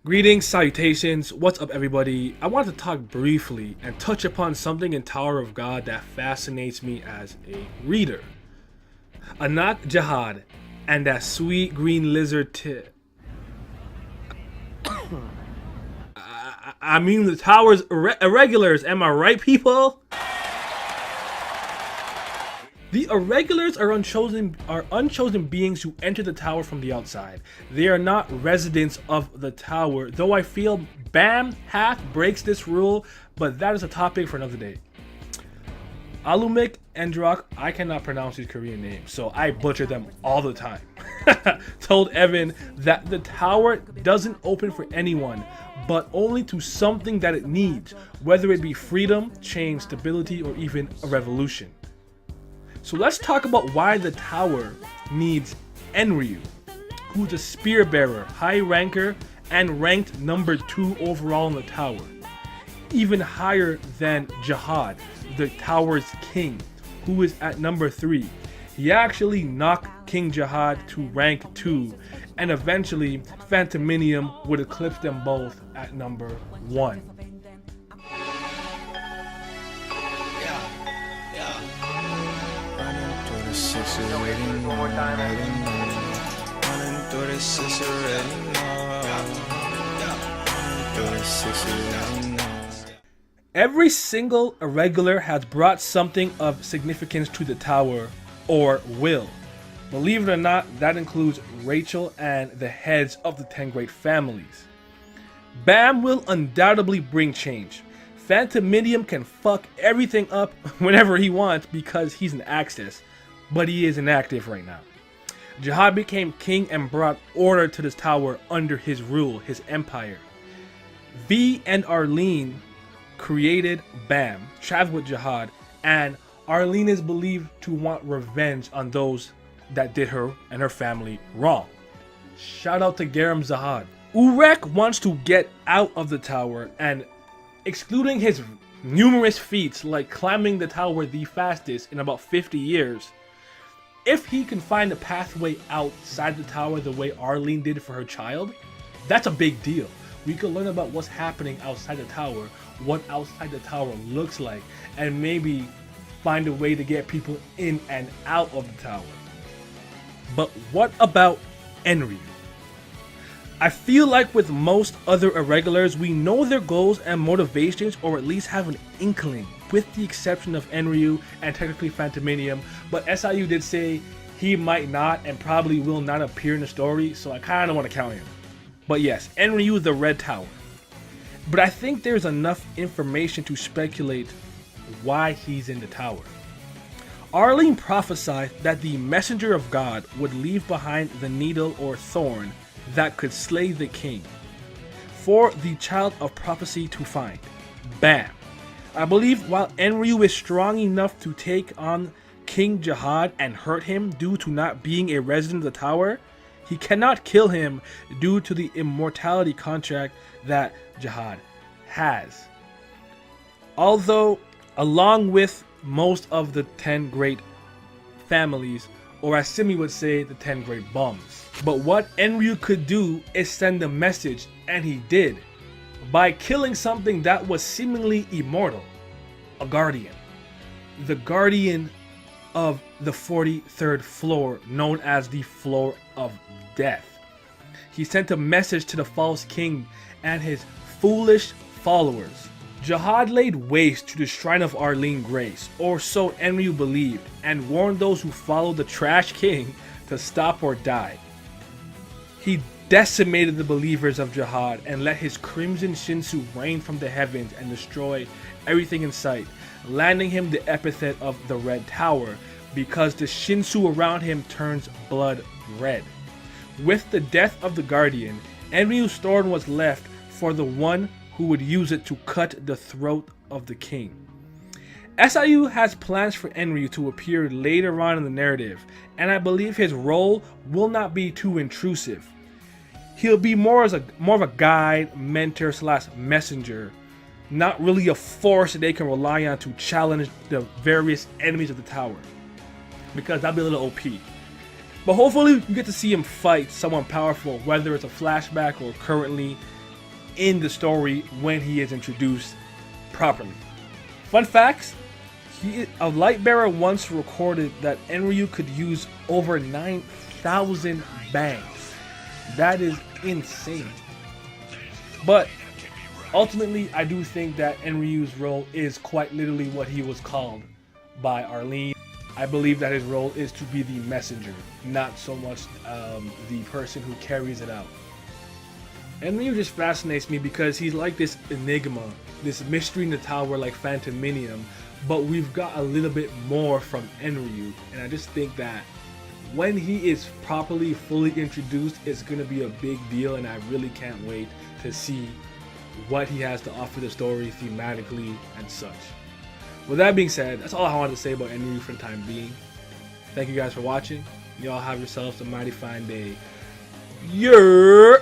Greetings, salutations, what's up everybody? I want to talk briefly and touch upon something in Tower of God that fascinates me as a reader. Anak Jihad and that sweet green lizard I mean the Tower's irregulars, am I right people? The irregulars are unchosen beings who enter the tower from the outside. They are not residents of the tower, though I feel Bam half breaks this rule, but that is a topic for another day. Alumik Endrock, I cannot pronounce these Korean names, so I butcher them all the time, told Evan that the tower doesn't open for anyone, but only to something that it needs, whether it be freedom, change, stability, or even a revolution. So let's talk about why the tower needs Enryu, who's a spear bearer, high ranker, and ranked number 2 overall in the tower. Even higher than Jihad, the tower's king, who is at number 3. He actually knocked King Jihad to rank 2, and eventually Phantominium would eclipse them both at number 1. Every single irregular has brought something of significance to the tower, or will. Believe it or not, that includes Rachel and the heads of the 10 great families. Bam will undoubtedly bring change. Phantominium can fuck everything up whenever he wants because he's an Axis, but he is inactive right now. Jihad became king and brought order to this tower under his rule, his empire. V and Arlene created Bam, traveled with Jihad, and Arlene is believed to want revenge on those that did her and her family wrong. Shout out to Garam Zahad. Urek wants to get out of the tower, and excluding his numerous feats like climbing the tower the fastest in about 50 years, if he can find a pathway outside the tower the way Arlene did for her child, that's a big deal. We could learn about what's happening outside the tower, what outside the tower looks like, and maybe find a way to get people in and out of the tower. But what about Enryu? I feel like with most other irregulars, we know their goals and motivations, or at least have an inkling, with the exception of Enryu and technically Phantominium, but SIU did say he might not and probably will not appear in the story, so I kind of want to count him. But yes, Enryu the Red Tower. But I think there's enough information to speculate why he's in the tower. Arlene prophesied that the messenger of God would leave behind the needle or thorn that could slay the king, for the child of prophecy to find. Bam. I believe while Enryu is strong enough to take on King Jihad and hurt him due to not being a resident of the tower, he cannot kill him due to the immortality contract that Jihad has. Although, along with most of the 10 great families, or as Simi would say, the 10 great bums. But what Enryu could do is send a message, and he did, by killing something that was seemingly immortal, a guardian. The guardian of the 43rd floor, known as the Floor of Death. He sent a message to the false king and his foolish followers. Jihad laid waste to the shrine of Arlene Grace, or so Enryu believed, and warned those who followed the trash king to stop or die. He decimated the believers of Jihad and let his crimson Shinsu rain from the heavens and destroy everything in sight, landing him the epithet of the Red Tower because the Shinsu around him turns blood red. With the death of the Guardian, Enryu's thorn was left for the one who would use it to cut the throat of the king. SIU has plans for Enryu to appear later on in the narrative, and I believe his role will not be too intrusive. He'll be more of a guide, mentor / messenger, not really a force that they can rely on to challenge the various enemies of the tower, because that'd be a little OP. But hopefully you get to see him fight someone powerful, whether it's a flashback or currently in the story when he is introduced properly. Fun facts, a Lightbearer once recorded that Enryu could use over 9,000 bangs. That is insane. But ultimately, I do think that Enryu's role is quite literally what he was called by Arlene. I believe that his role is to be the messenger, not so much the person who carries it out. Enryu just fascinates me because he's like this enigma, this mystery in the tower like Phantominium, but we've got a little bit more from Enryu, and I just think that when he is properly, fully introduced, it's going to be a big deal, and I really can't wait to see what he has to offer the story thematically and such. With that being said, that's all I wanted to say about Enryu for the time being. Thank you guys for watching. Y'all have yourselves a mighty fine day. Yeah.